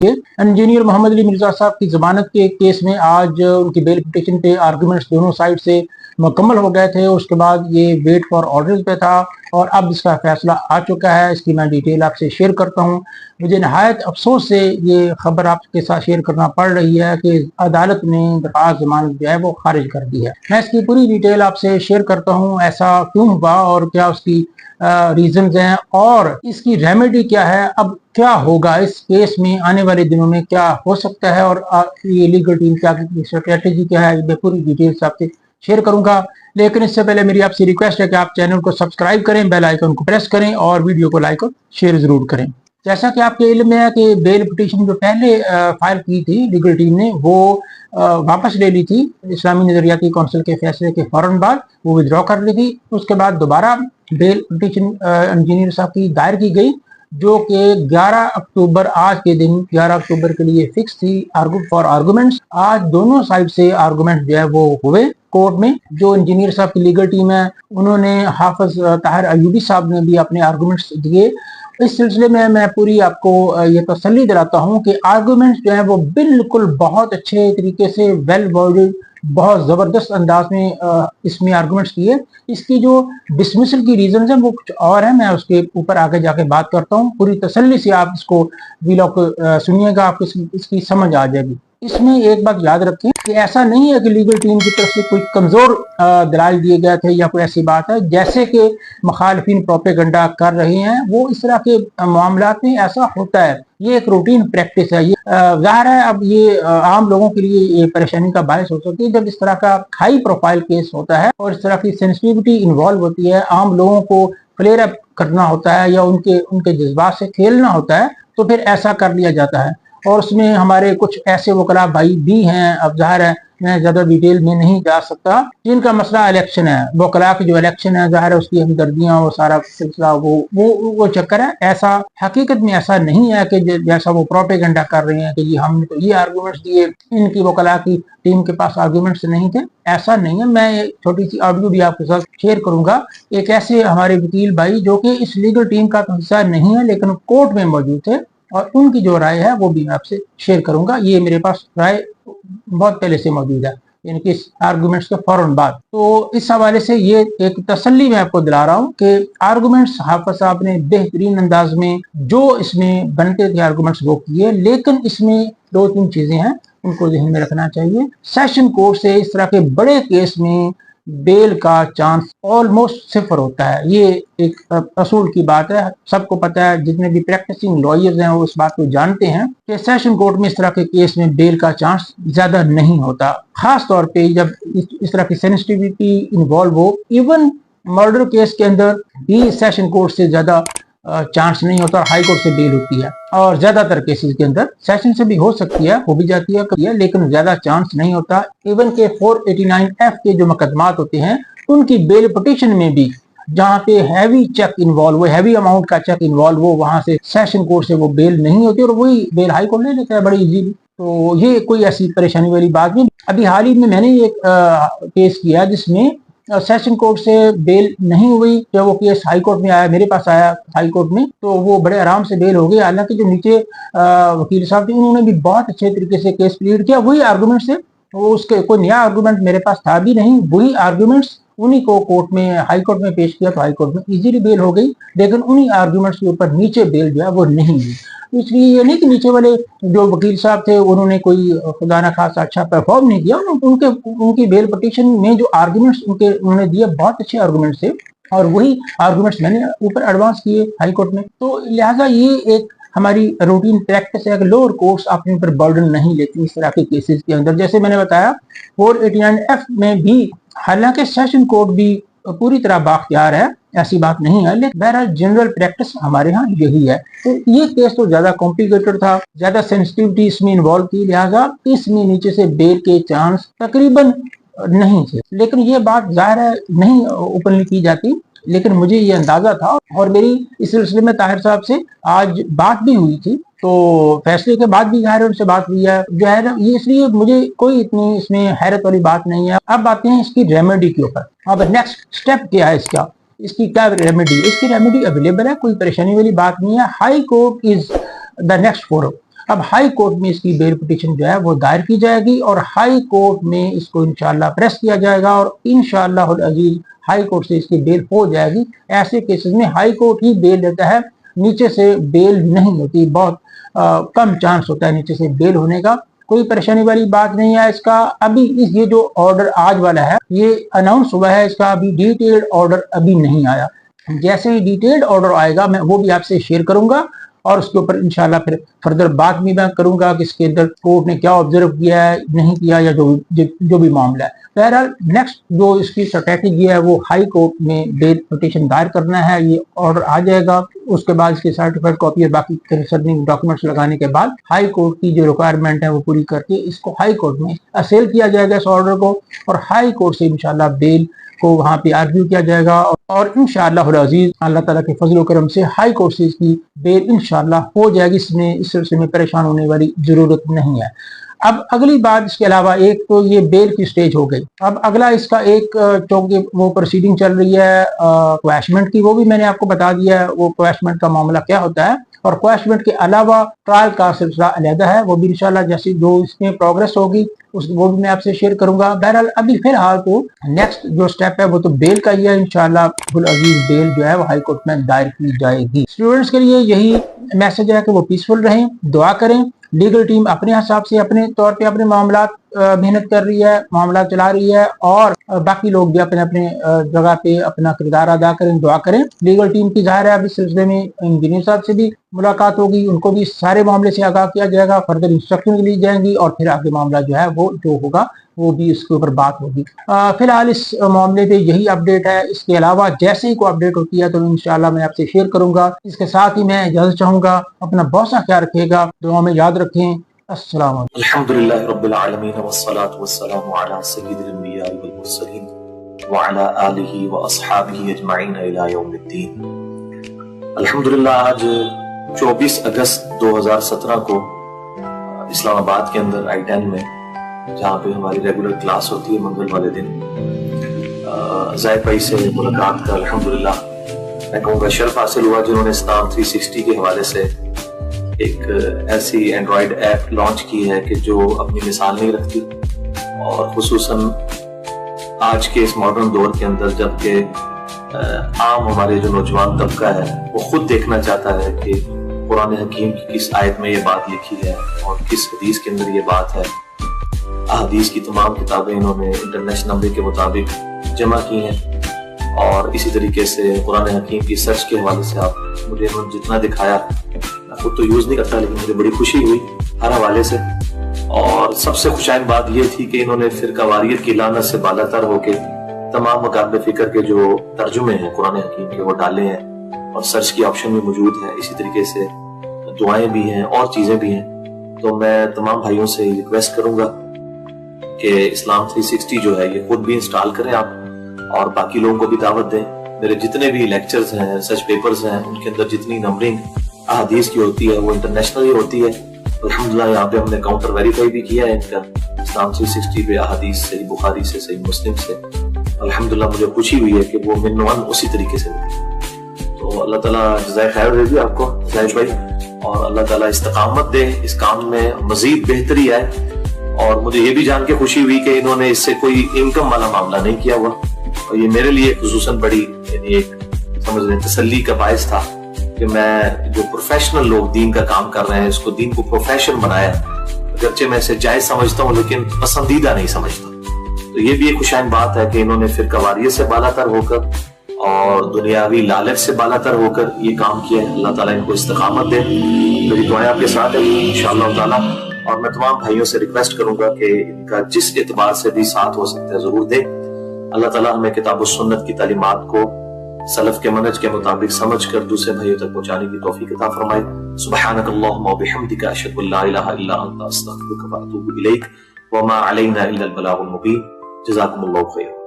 Engineer Mohammad Ali Mirza साहब की जमानत के केस में आज उनकी बेल पिटीशन पे आर्गुमेंट्स दोनों साइड से मुकम्मल हो गए थे। उसके बाद ये वेट फॉर ऑर्डर्स पे था और अब इसका फैसला आ चुका है। इसकी मैं डिटेल आपसे शेयर करता हूँ। मुझे नहायत अफसोस से ये खबर आपके साथ शेयर करना पड़ रही है कि अदालत ने दरख्वास्त जमानत जो है वो खारिज कर दी है। मैं इसकी पूरी डिटेल आपसे शेयर करता हूँ, ऐसा क्यों हुआ और क्या उसकी रीजंस हैं और इसकी रेमेडी क्या है, अब क्या होगा इस केस में, आने वाले दिनों में क्या हो सकता है और ये लीगल टीम क्या स्ट्रेटेजी क्या है, मैं पूरी डिटेल्स आपसे शेयर करूंगा। लेकिन इससे पहले मेरी आपसे रिक्वेस्ट है कि आप चैनल को सब्सक्राइब करें, बेल आइकन को प्रेस करें और वीडियो को लाइक और शेयर जरूर करें। जैसा कि आपके इल्म में है कि बेल पिटीशन जो पहले फाइल की थी लीगल टीम ने वो वापस ले ली थी। इस्लामी नजरियाती काउंसिल के फैसले के फौरन बाद वो विड्रॉ कर ली थी। उसके बाद दोबारा बेल पिटीशन इंजीनियर साहब की दायर की गई जो कि 11 अक्टूबर, आज के दिन 11 अक्टूबर के लिए फिक्स थी फॉर आर्गुमेंट्स। आज दोनों साइड से आर्गुमेंट जो है वो हुए कोर्ट में। जो इंजीनियर साहब की लीगल टीम है उन्होंने हाफिज ताहिर अयूबी साहब ने भी अपने आर्गुमेंट्स दिए। इस सिलसिले में मैं पूरी आपको ये तसल्ली दिलाता हूँ कि आर्गुमेंट्स जो है वो बिल्कुल बहुत अच्छे तरीके से वेल वर्डेड, बहुत जबरदस्त अंदाज में इसमें आर्गुमेंट्स किए। इसकी जो डिसमिसल की रीजन है वो कुछ और है, मैं उसके ऊपर आगे जाके बात करता हूँ। पूरी तसल्ली से आप इसको वीलॉग सुनिएगा, आपको इसकी समझ आ जाएगी। इसमें एक बात याद रखें कि ऐसा नहीं है कि लीगल टीम की तरफ से कोई कमजोर दलाल दिए गए थे या कोई ऐसी बात है जैसे कि मुखालिफिन प्रोपेगेंडा कर रहे हैं। वो इस तरह के मामलात में ऐसा होता है, ये एक रूटीन प्रैक्टिस है। ये जाहिर है अब ये आम लोगों के लिए ये परेशानी का बायस हो सकती है जब इस तरह का हाई प्रोफाइल केस होता है और इस तरह की सेंसिटिविटी इन्वॉल्व होती है, आम लोगों को फ्लेयर अप करना होता है या उनके जज्बात से खेलना होता है, तो फिर ऐसा कर लिया जाता है। और उसमें हमारे कुछ ऐसे वकला भाई भी हैं, अब जाहिर है मैं ज्यादा डिटेल में नहीं जा सकता, जिनका मसला इलेक्शन है। वकला की जो इलेक्शन है जाहिर है उसकी हमदर्दियां, वो सारा सिलसिला वो चक्कर है। ऐसा हकीकत में ऐसा नहीं है कि जैसा वो प्रोपेगेंडा कर रहे हैं कि जी हमने तो ये आर्गूमेंट्स दिए, इनकी वकला की टीम के पास आर्गूमेंट्स नहीं थे। ऐसा नहीं है। मैं छोटी सी ऑडियो भी आपके साथ शेयर करूंगा। एक ऐसे हमारे वकील भाई जो कि इस लीगल टीम का हिस्सा नहीं है लेकिन कोर्ट में मौजूद थे और उनकी जो राय है वो भी मैं आपसे शेयर करूंगा। ये मेरे पास राय बहुत पहले से मौजूद है, यानी कि इस आर्गुमेंट्स के फौरन बाद। तो इस हवाले से ये एक तसल्ली मैं आपको दिला रहा हूँ कि आर्गुमेंट्स हाफिज साहब ने बेहतरीन अंदाज में जो इसमें बनते थे आर्गुमेंट्स वो किए, लेकिन इसमें दो तीन चीजें हैं उनको ध्यान में रखना चाहिए। सेशन कोर्ट से इस तरह के बड़े केस में बेल का चांस ऑलमोस्ट सिफर होता है। ये एक असूल की बात है, सबको पता है, जितने भी प्रैक्टिसिंग लॉयर्स हैं वो इस बात को जानते हैं कि सेशन कोर्ट में इस तरह के केस में बेल का चांस ज्यादा नहीं होता, खास तौर पे जब इस तरह की सेंसिटिविटी इन्वॉल्व हो। इवन मर्डर केस के अंदर भी सेशन कोर्ट से ज्यादा चांस नहीं होता, हाई कोर्ट से बेल होती है और ज्यादातर केसेस के अंदर सेशन से भी हो सकती है, हो भी जाती है, लेकिन ज्यादा चांस नहीं होता। इवन के 489F के जो मुकदमात होते हैं उनकी बेल पिटीशन में भी जहाँ पे हैवी चेक इन्वॉल्व हो, हैवी अमाउंट का चेक इन्वॉल्व हो, वहां से सेशन कोर्ट से वो बेल नहीं होती और वही बेल हाई कोर्ट ले लेता है बड़ी इजीली। तो ये कोई ऐसी परेशानी वाली बात नहीं। अभी हाल ही में मैंने एक केस किया जिसमें सेशन कोर्ट से बेल नहीं हुई। जब वो केस हाई कोर्ट में आया, मेरे पास आया हाई कोर्ट में, तो वो बड़े आराम से बेल हो गई। हालांकि जो नीचे वकील साहब थे उन्होंने भी बहुत अच्छे तरीके से केस प्लीड किया, वही आर्गुमेंट से। वो उसके कोई नया आर्गुमेंट मेरे पास था भी नहीं, वही आर्गुमेंट्स उन्हीं को कोर्ट में, हाई कोर्ट में पेश किया तो हाई कोर्ट में इजीली बेल हो गई। लेकिन उन्हीं आर्गुमेंट्स के ऊपर नीचे बेल जो है वो नहीं हुई। इसलिए ये नहीं कि नीचे वाले जो वकील साहब थे उन्होंने कोई खुदा ना खासा अच्छा परफॉर्म नहीं किया। उनकी बेल पिटीशन में जो आर्गुमेंट्स उन्होंने दिए बहुत अच्छे आर्गुमेंट्स थे और वही आर्गुमेंट्स मैंने ऊपर एडवांस किए हाई कोर्ट में। तो लिहाजा ये एक हमारी रूटीन प्रैक्टिस है कि लोअर कोर्ट्स अपने ऊपर बर्डन नहीं लेती इस तरह के केसेस के अंदर। जैसे मैंने बताया 489F में भी, हालांकि सेशन कोर्ट भी पूरी तरह बाख्तियार है, ऐसी बात नहीं है, लेकिन बहरहाल जनरल प्रैक्टिस हमारे यहाँ यही है। तो ये केस तो ज्यादा कॉम्प्लिकेटेड था, ज्यादा सेंसिटिविटी इसमें इन्वॉल्व थी, लिहाजा इसमें नीचे से बेल के चांस तकरीबन नहीं थे। लेकिन ये बात जाहिर है नहीं ओपनली की जाती, लेकिन मुझे ये अंदाजा था और मेरी इस सिलसिले में ताहिर साहब से आज बात भी हुई थी। तो फैसले के बाद भी जाहिर उनसे बात हुई है, जो है ये, इसलिए मुझे कोई इतनी इसमें हैरत वाली बात नहीं है। अब आते हैं इसकी रेमेडी के ऊपर। अब नेक्स्ट स्टेप क्या है इसकी क्या रेमेडी? इसकी रेमेडी अवेलेबल है, कोई परेशानी वाली बात नहीं है। High court is the next forum. अब हाई कोर्ट में इसकी बेल पिटीशन जो है वो दायर की जाएगी और हाई कोर्ट में इसको इंशाल्लाह प्रेस किया जाएगा और इंशाअल्लाह अजीज हाई कोर्ट से इसकी बेल हो जाएगी। ऐसे केसेस में हाई कोर्ट ही बेल देता है, नीचे से बेल नहीं होती, बहुत कम चांस होता है नीचे से बेल होने का। कोई परेशानी वाली बात नहीं है इसका। अभी ये जो ऑर्डर आज वाला है ये अनाउंस हुआ है, इसका अभी डिटेल्ड ऑर्डर अभी नहीं आया। जैसे ही डिटेल्ड ऑर्डर आएगा मैं वो भी आपसे शेयर करूंगा और उसके ऊपर इंशाल्लाह फिर फर्दर बात भी मैं करूंगा कि इसके अंदर कोर्ट ने क्या ऑब्जर्व किया है, नहीं किया, या जो भी मामला है। बहरहाल नेक्स्ट जो इसकी स्ट्रेटेजी है वो हाई कोर्ट में बेल पिटीशन दायर करना है। ये ऑर्डर आ जाएगा, उसके बाद इसकी सर्टिफाइड कॉपी और बाकी कंसर्निंग डॉक्यूमेंट्स लगाने के बाद हाई कोर्ट की जो रिक्वायरमेंट है वो पूरी करके इसको हाई कोर्ट में असेल किया जाएगा इस ऑर्डर को, और हाई कोर्ट से इंशाल्लाह बेल को वहाँ पे आर्ग्यू किया जाएगा और इंशाअल्लाह अज़ीज़ अल्लाह ताला के फजल करम से हाई कोर्ट से इसकी बेल इंशाअल्लाह हो जाएगी। इसमें इस सिलसिले में परेशान होने वाली जरूरत नहीं है। अब अगली बात इसके अलावा, एक तो ये बेल की स्टेज हो गई, अब अगला इसका एक चूंकि वो प्रोसीडिंग चल रही है क्वैशमेंट की, वो भी मैंने आपको बता दिया है वो क्वैशमेंट का मामला क्या होता है, और क्वैशमेंट के अलावा ट्रायल का सिलसिला अलहदा है, वो भी इंशाल्लाह जैसी जो इसमें प्रोग्रेस होगी वो भी मैं आपसे शेयर करूंगा। बहरहाल अभी फिलहाल तो नेक्स्ट जो स्टेप है वो तो बेल का ही है। इंशाल्लाह अजीज बेल जो है वो हाई कोर्ट में दायर की जाएगी। स्टूडेंट्स के लिए यही मैसेज है कि वो पीसफुल रहें, दुआ करें। लीगल टीम अपने हिसाब से अपने तौर पे अपने मामला मेहनत कर रही है, मामला चला रही है, और बाकी लोग भी अपने अपने जगह पे अपना किरदार अदा करें, दुआ करें। लीगल टीम की जाहिर है अभी सिलसिले में इंजीनियर साहब से भी मुलाकात होगी, उनको भी सारे मामले से आगाह किया जाएगा, फर्दर इंस्ट्रक्शन ली जाएंगी और फिर आगे मामला जो है वो जो होगा वो भी इसके ऊपर बात होगी। फिलहाल इस मामले पे यही अपडेट है। इसके अलावा जैसे ही कोई अपडेट होती है तो इंशाल्लाह मैं आपसे शेयर करूंगा। इसके साथ ही मैं इजाजत चाहूंगा, अपना बहुत सा ख्याल रखिएगा, दुआ में याद रखें। अस्सलाम वालेकुम। अल्हम्दुलिल्लाह रब्बिल आलमीन वस्सलातु वस्सलामु अला सय्यिदिल अंबिया वल मुरसलीन व अला आलिहि व अस्हाबिहि अजमईन इला यौमिद्दीन। अल्हम्दुलिल्लाह आज 24 अगस्त 2017 को इस्लामाबाद के अंदर I-10 में, जहाँ पे हमारी रेगुलर क्लास होती है मंगल वाले दिन, ज़ाहिद भाई से मुलाकात का अल्हम्दुलिल्लाह मैं कहूँगा शर्फ हासिल हुआ, जिन्होंने इस्लाम 360 के हवाले से एक ऐसी एंड्रॉयड ऐप लॉन्च की है कि जो अपनी मिसाल नहीं रखती, और खुसूसन आज के इस मॉडर्न दौर के अंदर जबकि आम हमारे जो नौजवान तबका है वो खुद देखना चाहता है कि कुरान हकीम की किस आयत में ये बात लिखी है और किस हदीस के अंदर ये बात है। हदीस की तमाम किताबें इन्होंने इंटरनेशनल नंबर के मुताबिक जमा की हैं, और इसी तरीके से कुरान हकीम की सर्च के हवाले से आप मुझे इन्होंने जितना दिखाया, मैं खुद तो यूज नहीं करता लेकिन मुझे बड़ी खुशी हुई हर हवाले से। और सबसे खुशाइन बात ये थी कि इन्होंने फिरकावारियत की लानत से बालातर होके तमाम मकाबले फिक्र के जो तर्जुमे हैं कुरान हकीम के वो डाले हैं, और सर्च की ऑप्शन भी मौजूद है, इसी तरीके से दुआएं भी हैं और चीजें भी हैं। तो मैं तमाम भाइयों से रिक्वेस्ट करूंगा कि इस्लाम 360 जो है ये खुद भी इंस्टॉल करें आप, और बाकी लोगों को भी दावत दें। मेरे जितने भी लेक्चर्स हैं, रिसर्च पेपर्स हैं, उनके अंदर जितनी नंबरिंग अहादीस की होती है वो इंटरनेशनल ही होती है। अल्हम्दुलिल्लाह यहाँ पे हमने काउंटर वेरीफाई भी किया है इनका, इस्लाम 360 पे अहादीस सही बुखारी से, सही मुस्लिम से। अल्हम्दुलिल्लाह मुझे खुशी हुई है कि वो मिनवन उसी तरीके से मिली। तो अल्लाह ताला जज़ाए खैर दे दिया आपको ज़ाहिद भाई, और अल्लाह ताला इस्तकामत दे, इस काम में मजीद बेहतरी आए। और मुझे ये भी जान के खुशी हुई कि इन्होंने इससे कोई इनकम वाला मामला नहीं किया हुआ, और ये मेरे लिए खुसूसन बड़ी यानी एक समझ लें तसल्ली का बायस था कि मैं जो प्रोफेशनल लोग दीन का काम कर रहे हैं, इसको दीन को प्रोफेशन बनाया, अगरचे मैं इसे जायज समझता हूँ लेकिन पसंदीदा नहीं समझता। तो ये भी एक खुशाइन बात है कि इन्होंने फिरकावारियत से बालातर होकर और दुनियावी लालच से बालातर होकर ये काम किया है। अल्लाह ताला इनको इस्तिकामत दे। मेरी दुआएं आपके साथ है इंशाअल्लाह ताला, और मैं तमाम भाइयों से रिक्वेस्ट करूंगा कि इनका जिस एतबार से भी साथ हो सकता है जरूर दे। अल्लाह ताला हमें किताब सुन्नत की तालीमात को सलफ के मनहज के मुताबिक समझ कर दूसरे भाइयों तक पहुंचाने की तौफीक अता फरमाए। सुब्हानकल्लाहुम्मा व बिहम्दिका अशहदु अल्ला इलाहा इल्ला अंता अस्तगफिरुका व अतूबु इलैक व मा अलैना इल्ला अल बलागुल मुबीन। जज़ाकुमुल्लाहु खैर।